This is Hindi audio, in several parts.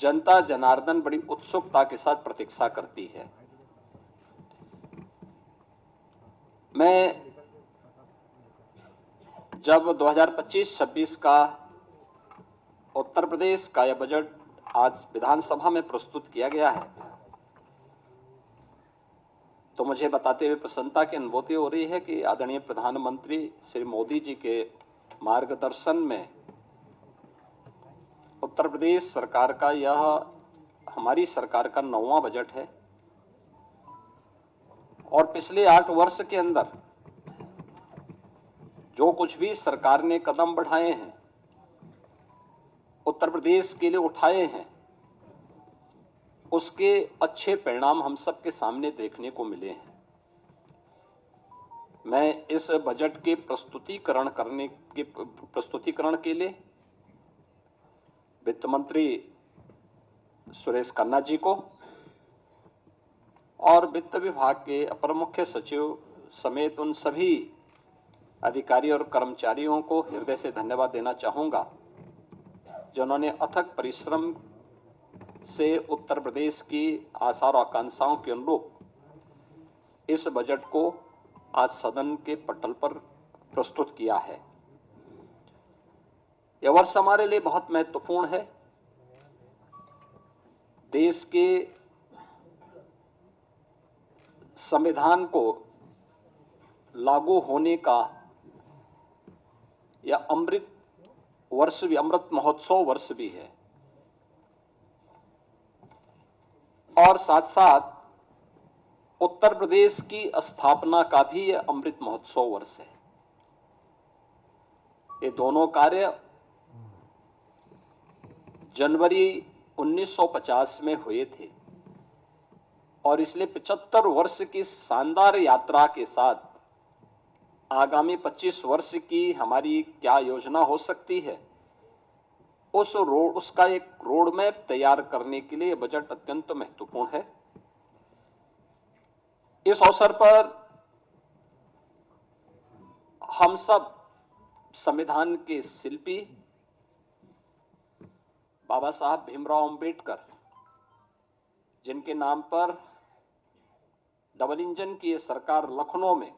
जनता जनार्दन बड़ी उत्सुकता के साथ प्रतीक्षा करती है। मैं जब 2025-26 का उत्तर प्रदेश का यह बजट आज विधानसभा में प्रस्तुत किया गया है, तो मुझे बताते हुए प्रसन्नता की अनुभूति हो रही है कि आदरणीय प्रधानमंत्री श्री मोदी जी के मार्गदर्शन में उत्तर प्रदेश सरकार का यह हमारी सरकार का 9वां बजट है और पिछले 8 वर्ष के अंदर जो कुछ भी सरकार ने कदम बढ़ाए हैं, उत्तर प्रदेश के लिए उठाए हैं, उसके अच्छे परिणाम हम सबके सामने देखने को मिले हैं। मैं इस बजट के प्रस्तुतिकरण के लिए वित्त मंत्री सुरेश खन्ना जी को और वित्त विभाग के अपर मुख्य सचिव समेत उन सभी अधिकारी और कर्मचारियों को हृदय से धन्यवाद देना चाहूंगा, जिन्होंने अथक परिश्रम से उत्तर प्रदेश की आशा और आकांक्षाओं के अनुरूप इस बजट को आज सदन के पटल पर प्रस्तुत किया है। यह वर्ष हमारे लिए बहुत महत्वपूर्ण है। देश के संविधान को लागू होने का यह अमृत महोत्सव वर्ष भी है और साथ साथ उत्तर प्रदेश की स्थापना का भी यह अमृत महोत्सव वर्ष है। ये दोनों कार्य जनवरी 1950 में हुए थे और इसलिए 75 वर्ष की शानदार यात्रा के साथ आगामी 25 वर्ष की हमारी क्या योजना हो सकती है, उसका एक रोड मैप तैयार करने के लिए बजट अत्यंत महत्वपूर्ण है। इस अवसर पर हम सब संविधान के शिल्पी बाबा साहब भीमराव अंबेडकर, जिनके नाम पर डबल इंजन की सरकार लखनऊ में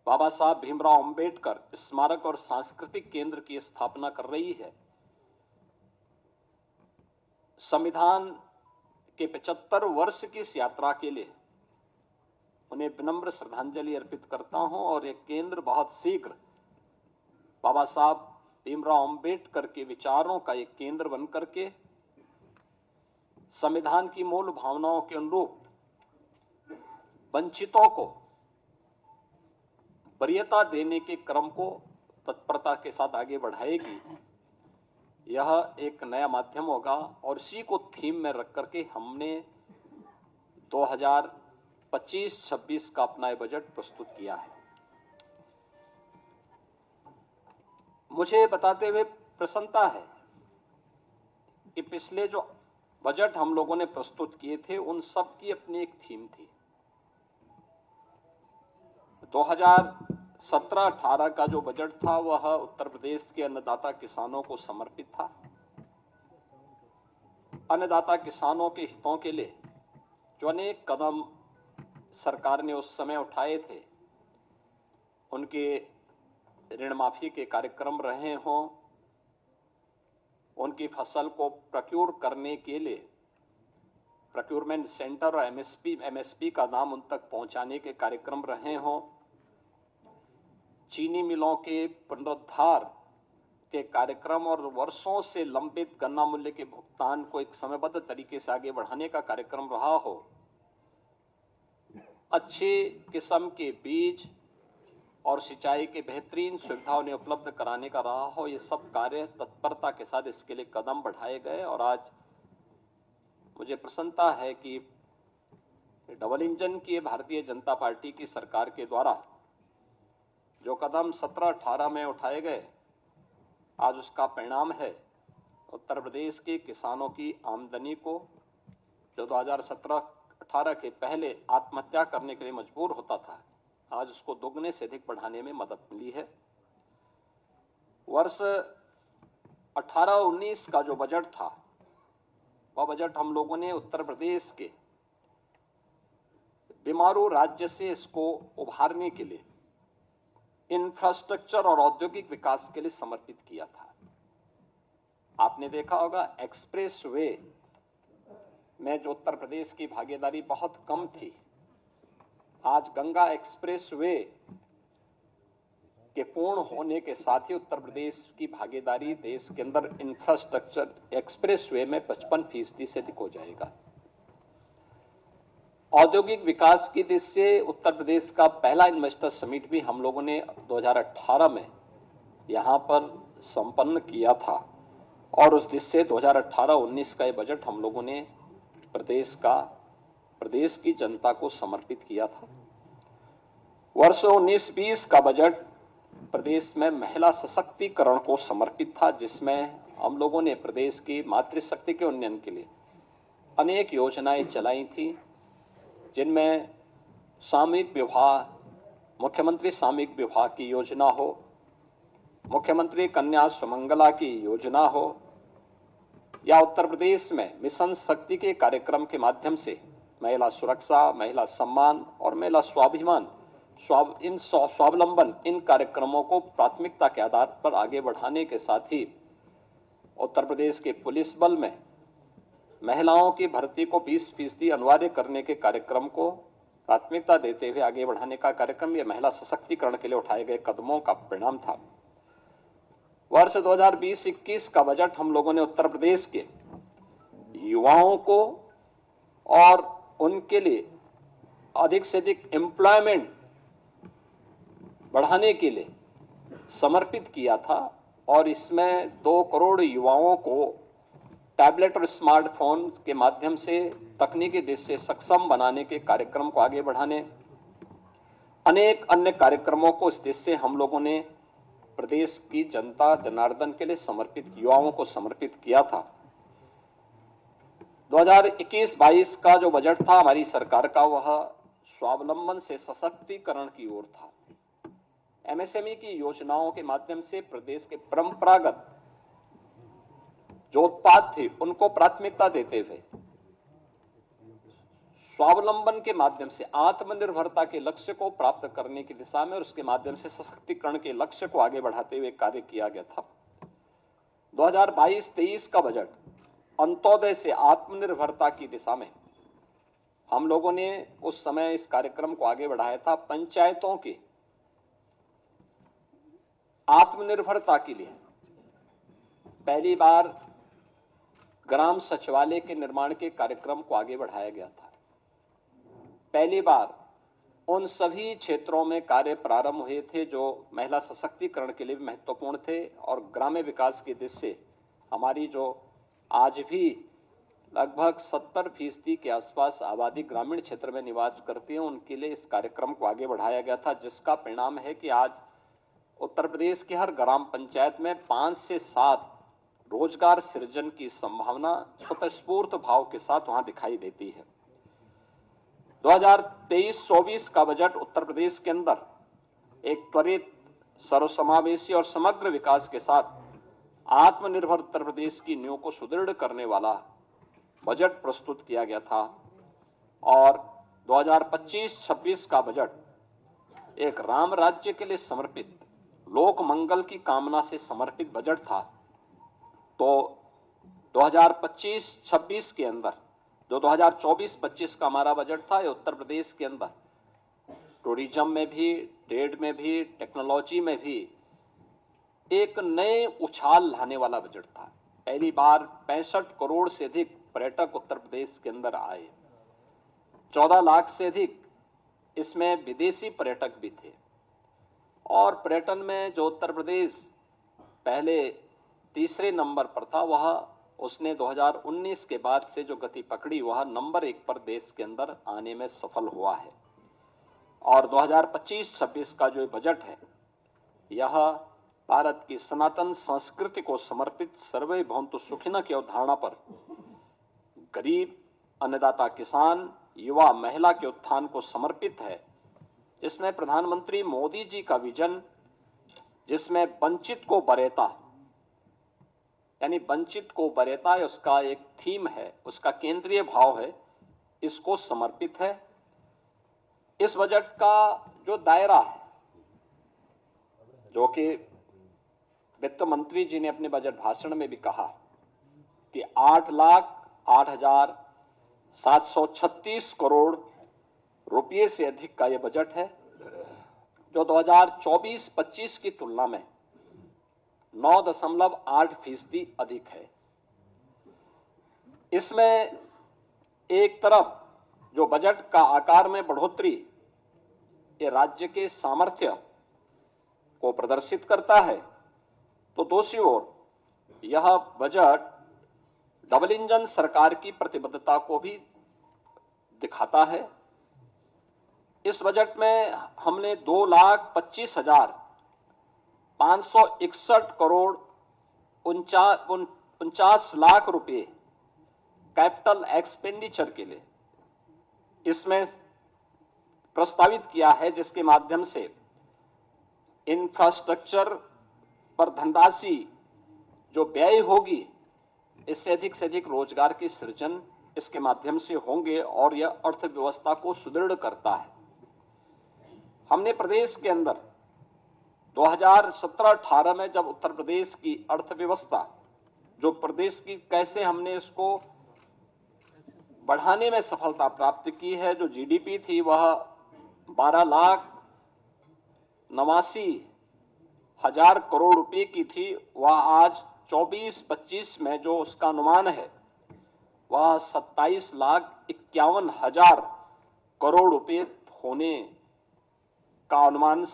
बाबा साहब भीमराव अंबेडकर स्मारक और सांस्कृतिक केंद्र की स्थापना कर रही है, संविधान के 75 वर्ष की इस यात्रा के लिए उन्हें विनम्र श्रद्धांजलि अर्पित करता हूं और यह केंद्र बहुत शीघ्र बाबा साहब भीमराव अंबेडकर के विचारों का एक केंद्र बनकर के संविधान की मूल भावनाओं के अनुरूप वंचितों को वरीयता देने के क्रम को तत्परता के साथ आगे बढ़ाएगी। यह एक नया माध्यम होगा और इसी को थीम में रख करके हमने 2025-26 का अपना यह बजट प्रस्तुत किया है। मुझे बताते हुए प्रसन्नता है कि पिछले जो बजट हम लोगों ने प्रस्तुत किए थे, उन सब की अपनी एक थीम थी। 2017-18 का जो बजट था वह उत्तर प्रदेश के अन्नदाता किसानों को समर्पित था। अन्नदाता किसानों के हितों के लिए जो अनेक कदम सरकार ने उस समय उठाए थे, उनके ऋण माफी के कार्यक्रम रहे हों, उनकी फसल को प्रोक्योर करने के लिए प्रोक्योरमेंट सेंटर और एमएसपी का दाम उन तक पहुंचाने के कार्यक्रम रहे हों, चीनी मिलों के पुनरुद्धार के कार्यक्रम और वर्षों से लंबित गन्ना मूल्य के भुगतान को एक समयबद्ध तरीके से आगे बढ़ाने का कार्यक्रम रहा हो, अच्छे किस्म के बीज और सिंचाई के बेहतरीन सुविधा उन्हें उपलब्ध कराने का रहा हो, ये सब कार्य तत्परता के साथ इसके लिए कदम बढ़ाए गए और आज मुझे प्रसन्नता है कि डबल इंजन की भारतीय जनता पार्टी की सरकार के द्वारा जो कदम 17-18 में उठाए गए, आज उसका परिणाम है उत्तर प्रदेश के किसानों की आमदनी को, जो 2017-18 के पहले आत्महत्या करने के लिए मजबूर होता था, आज उसको दोगुने से अधिक बढ़ाने में मदद मिली है। वर्ष 18-19 का जो बजट था वह बजट हम लोगों ने उत्तर प्रदेश के बीमारू राज्य से इसको उभारने के लिए इंफ्रास्ट्रक्चर और औद्योगिक विकास के लिए समर्पित किया था। आपने देखा होगा एक्सप्रेस वे में जो उत्तर प्रदेश की भागीदारी बहुत कम थी, आज गंगा एक्सप्रेस वे के पूर्ण होने के साथ ही उत्तर प्रदेश की भागीदारी देश के अंदर इंफ्रास्ट्रक्चर एक्सप्रेस वे में 55% से अधिक हो जाएगा। औद्योगिक विकास की दृष्टि से उत्तर प्रदेश का पहला इन्वेस्टर समिट भी हम लोगों ने 2018 में यहां पर संपन्न किया था और उस दृष्टि से 2018-19 का ये बजट हम लोगों ने प्रदेश की जनता को समर्पित किया था। वर्ष 19-20 का बजट प्रदेश में महिला सशक्तिकरण को समर्पित था, जिसमें हम लोगों ने प्रदेश की मातृशक्ति के उन्नयन के लिए अनेक योजनाएं चलाई थी, जिनमें सामूहिक विवाह, मुख्यमंत्री सामूहिक विवाह की योजना हो, मुख्यमंत्री कन्या सुमंगला की योजना हो, या उत्तर प्रदेश में मिशन शक्ति के कार्यक्रम के माध्यम से महिला सुरक्षा, महिला सम्मान और महिला स्वाभिमान, स्वावलंबन, इन कार्यक्रमों को प्राथमिकता के आधार पर आगे बढ़ाने के साथ ही उत्तर प्रदेश के पुलिस बल में महिलाओं की भर्ती को 20% अनिवार्य करने के कार्यक्रम को प्राथमिकता देते हुए आगे बढ़ाने का कार्यक्रम यह महिला सशक्तिकरण के लिए उठाए गए कदमों का परिणाम था। वर्ष 2020-21 का बजट हम लोगों ने उत्तर प्रदेश के युवाओं को और उनके लिए अधिक से अधिक एम्प्लॉयमेंट बढ़ाने के लिए समर्पित किया था और इसमें 2 करोड़ युवाओं को टैबलेट और स्मार्टफोन के माध्यम से तकनीकी दृष्टि से सक्षम बनाने के कार्यक्रम को आगे बढ़ाने, अनेक अन्य कार्यक्रमों को इस दृष्टि से हम लोगों ने प्रदेश की जनता जनार्दन के लिए समर्पित, युवाओं को समर्पित किया था। 2021-22 का जो बजट था हमारी सरकार का, वह स्वावलंबन से सशक्तिकरण की ओर था। एमएसएमई की योजनाओं के माध्यम से प्रदेश के परंपरागत जो उत्पाद थे उनको प्राथमिकता देते हुए स्वावलंबन के माध्यम से आत्मनिर्भरता के लक्ष्य को प्राप्त करने की दिशा में और उसके माध्यम से सशक्तिकरण के लक्ष्य को आगे बढ़ाते हुए कार्य किया गया था। 2022-23 का बजट अंत्योदय से आत्मनिर्भरता की दिशा में हम लोगों ने उस समय इस कार्यक्रम को आगे बढ़ाया था। पंचायतों की आत्मनिर्भरता के लिए पहली बार ग्राम सचिवालय के निर्माण के कार्यक्रम को आगे बढ़ाया गया था। पहली बार उन सभी क्षेत्रों में कार्य प्रारंभ हुए थे जो महिला सशक्तिकरण के लिए भी महत्वपूर्ण थे और ग्राम्य विकास की दृष्टि से हमारी जो आज भी लगभग 70% के आसपास आबादी ग्रामीण क्षेत्र में निवास करती है, उनके लिए इस कार्यक्रम को आगे बढ़ाया गया था, जिसका परिणाम है कि आज उत्तर प्रदेश की हर ग्राम पंचायत में 5 से 7 रोजगार सृजन की संभावना स्वतःस्फूर्त भाव के साथ वहां दिखाई देती है। 2023-24 का बजट उत्तर प्रदेश के अंदर एक त्वरित, सर्वसमावेशी और समग्र विकास के साथ आत्मनिर्भर उत्तर प्रदेश की नींव को सुदृढ़ करने वाला बजट प्रस्तुत किया गया था और 2025-26 का बजट एक राम राज्य के लिए समर्पित, लोक मंगल की कामना से समर्पित बजट था। तो 2025-26 के अंदर जो 2024-25 का हमारा बजट था, ये उत्तर प्रदेश के अंदर टूरिज्म में भी, ट्रेड में भी, टेक्नोलॉजी में भी एक नए उछाल लाने वाला बजट था। पहली बार 65 करोड़ से अधिक पर्यटक उत्तर प्रदेश के अंदर आए, 14 लाख से अधिक इसमें विदेशी पर्यटक भी थे और पर्यटन में जो उत्तर प्रदेश पहले तीसरे नंबर पर था, वह उसने 2019 के बाद से जो गति पकड़ी वह नंबर 1 पर देश के अंदर आने में सफल हुआ है। और 2025-26 का जो बजट है, यह भारत की सनातन संस्कृति को समर्पित सर्वे भवन्तु सुखिनः की अवधारणा पर गरीब, अन्नदाता किसान, युवा, महिला के उत्थान को समर्पित है, जिसमें प्रधानमंत्री मोदी जी का विजन, जिसमें वंचित को वरीयता, यानी वंचित को वरीयता उसका एक थीम है, उसका केंद्रीय भाव है, इसको समर्पित है। इस बजट का जो दायरा है, जो कि वित्त मंत्री जी ने अपने बजट भाषण में भी कहा कि 8,08,736 करोड़ रुपये से अधिक का यह बजट है, जो 2024-25 की तुलना में 9.8% अधिक है। इसमें एक तरफ जो बजट का आकार में बढ़ोतरी ये राज्य के सामर्थ्य को प्रदर्शित करता है, तो दूसरी ओर यह बजट डबल इंजन सरकार की प्रतिबद्धता को भी दिखाता है। इस बजट में हमने 2,25,561 करोड़ 49 लाख रुपए कैपिटल एक्सपेंडिचर के लिए इसमें प्रस्तावित किया है, जिसके माध्यम से इंफ्रास्ट्रक्चर पर धनराशि जो व्यय होगी, इससे अधिक रोजगार की सृजन इसके माध्यम से होंगे और यह अर्थव्यवस्था को सुदृढ़ करता है। हमने प्रदेश के अंदर 2017-18 में जब उत्तर प्रदेश की अर्थव्यवस्था, जो प्रदेश की कैसे हमने इसको बढ़ाने में सफलता प्राप्त की है, जो जीडीपी थी वह 12,89,000 करोड़ रुपए की थी, वह आज 24-25 में जो उसका अनुमान है वह 27,51,000 करोड़ रुपए होने का अनुमान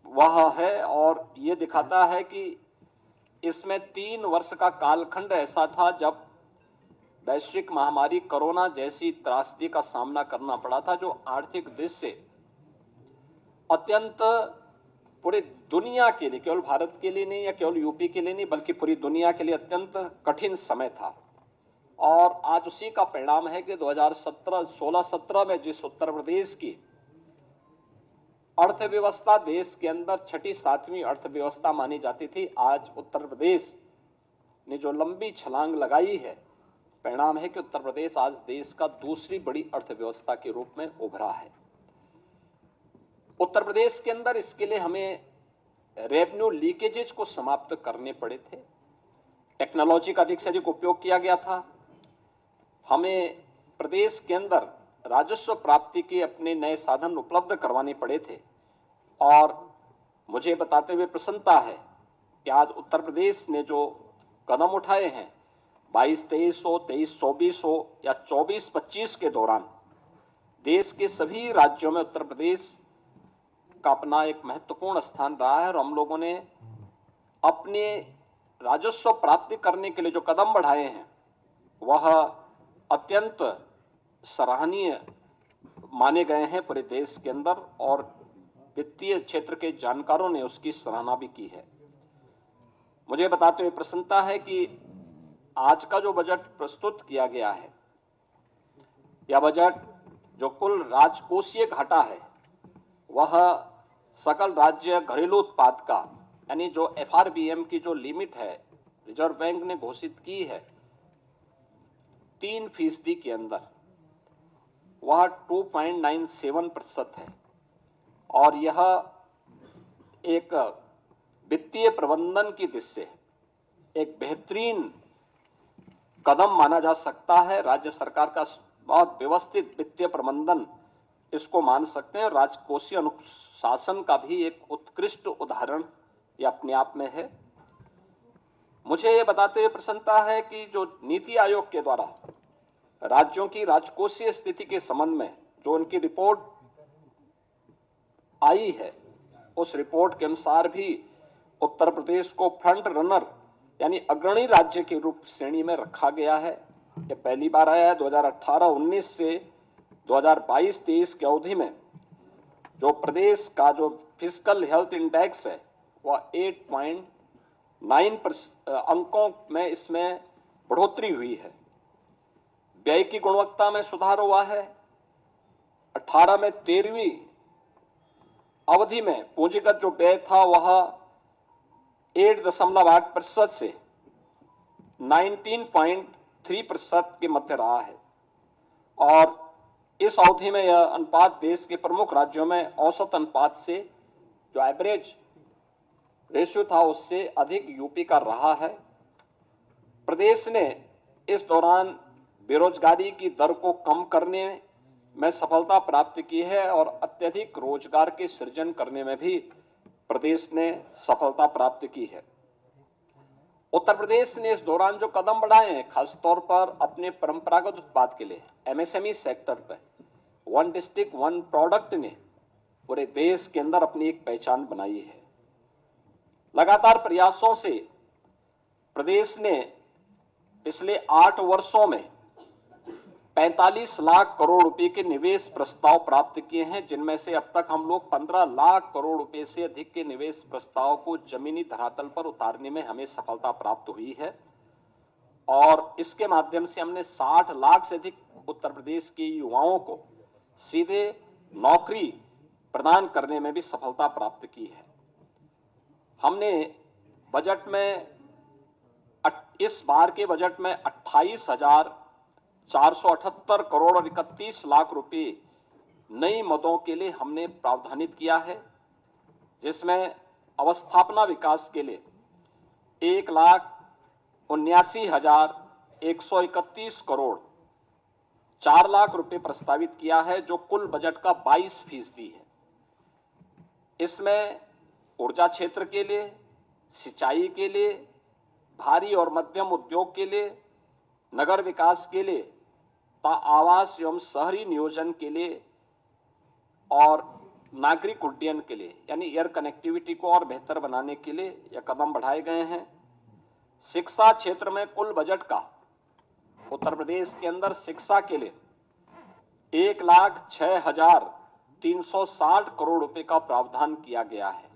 वह है। और ये दिखाता है कि इसमें 3 वर्ष का कालखंड ऐसा था जब वैश्विक महामारी कोरोना जैसी त्रासदी का सामना करना पड़ा था, जो आर्थिक दृष्टि से अत्यंत पूरी दुनिया के लिए, केवल भारत के लिए नहीं या केवल यूपी के लिए नहीं, बल्कि पूरी दुनिया के लिए अत्यंत कठिन समय था। और आज उसी का परिणाम है कि 2016-17 में जिस उत्तर प्रदेश की अर्थव्यवस्था देश के अंदर 6ठी-7वीं अर्थव्यवस्था मानी जाती थी, आज उत्तर प्रदेश ने जो लंबी छलांग लगाई है, परिणाम है कि उत्तर प्रदेश आज देश का दूसरी बड़ी अर्थव्यवस्था के रूप में उभरा है। उत्तर प्रदेश के अंदर इसके लिए हमें रेवेन्यू लीकेजेज को समाप्त करने पड़े थे। टेक्नोलॉजी का अधिक से अधिक उपयोग किया गया था। हमें प्रदेश के अंदर राजस्व प्राप्ति के अपने नए साधन उपलब्ध करवाने पड़े थे। और मुझे बताते हुए प्रसन्नता है कि आज उत्तर प्रदेश ने जो कदम उठाए हैं, 22-23 हो, 23-24 हो या 24-25 के दौरान देश के सभी राज्यों में उत्तर प्रदेश का अपना एक महत्वपूर्ण स्थान रहा है। और हम लोगों ने अपने राजस्व प्राप्ति करने के लिए जो कदम बढ़ाए हैं वह अत्यंत सराहनीय माने गए हैं पूरे देश के अंदर, और वित्तीय क्षेत्र के जानकारों ने उसकी सराहना भी की है। मुझे बताते हुए प्रसन्नता है कि आज का जो बजट प्रस्तुत किया गया है, यह बजट जो कुल राजकोषीय घाटा है वह सकल राज्य घरेलू उत्पाद का, यानी जो FRBM की जो लिमिट है रिजर्व बैंक ने घोषित की है 3% के अंदर, वह 2.97% है। और यह एक वित्तीय प्रबंधन की दृष्टि से एक बेहतरीन कदम माना जा सकता है। राज्य सरकार का बहुत व्यवस्थित वित्तीय प्रबंधन इसको मान सकते हैं। राजकोषीय अनुशासन का भी एक उत्कृष्ट उदाहरण यह अपने आप में है। मुझे ये बताते हुए प्रसन्नता है कि जो नीति आयोग के द्वारा राज्यों की राजकोषीय स्थिति के संबंध में जो उनकी रिपोर्ट आई है, उस रिपोर्ट के अनुसार भी उत्तर प्रदेश को फ्रंट रनर यानी अग्रणी राज्य के रूप श्रेणी में रखा गया है। यह पहली बार आया है। 2018-19 से 2022-23 की अवधि में जो प्रदेश का जो फिस्कल हेल्थ इंडेक्स है वह 8.9 अंकों में इसमें बढ़ोतरी हुई है। व्यय की गुणवत्ता में सुधार हुआ है। 18 में 13वीं अवधि में पूंजीगत जो व्यय था वह 8.8% से 19.3% के मध्य रहा है और इस अवधि में यह अनुपात देश के प्रमुख राज्यों में औसत अनुपात से जो एवरेज रेशियो था उससे अधिक यूपी का रहा है। प्रदेश ने इस दौरान बेरोजगारी की दर को कम करने में सफलता प्राप्त की है और अत्यधिक रोजगार के सृजन करने में भी प्रदेश ने सफलता प्राप्त की है। उत्तर प्रदेश ने इस दौरान जो कदम बढ़ाए हैं, खासतौर पर अपने परंपरागत उत्पाद के लिए एमएसएमई सेक्टर पर वन डिस्ट्रिक्ट वन प्रोडक्ट ने पूरे देश के अंदर अपनी एक पहचान बनाई है। लगातार प्रयासों से प्रदेश ने पिछले 8 वर्षों में 45 लाख करोड़ रुपए के निवेश प्रस्ताव प्राप्त किए हैं, जिनमें से अब तक हम लोग 15 लाख करोड़ रुपए से अधिक के निवेश प्रस्ताव को जमीनी धरातल पर उतारने में हमें सफलता प्राप्त हुई है और इसके माध्यम से हमने 60 लाख से अधिक उत्तर प्रदेश के युवाओं को सीधे नौकरी प्रदान करने में भी सफलता प्राप्त की है। हमने बजट में इस बार के बजट में 28,478 करोड़ और 31 लाख रुपए नई मदों के लिए हमने प्रावधानित किया है, जिसमें अवस्थापना विकास के लिए 1,79,131 करोड़ 4 लाख रुपए प्रस्तावित किया है, जो कुल बजट का 22% है। इसमें ऊर्जा क्षेत्र के लिए, सिंचाई के लिए, भारी और मध्यम उद्योग के लिए, नगर विकास के लिए, आवास एवं शहरी नियोजन के लिए और नागरिक उड्डयन के लिए यानी एयर कनेक्टिविटी को और बेहतर बनाने के लिए यह कदम बढ़ाए गए हैं। शिक्षा क्षेत्र में कुल बजट का उत्तर प्रदेश के अंदर शिक्षा के लिए 1,06,360 करोड़ रुपए का प्रावधान किया गया है।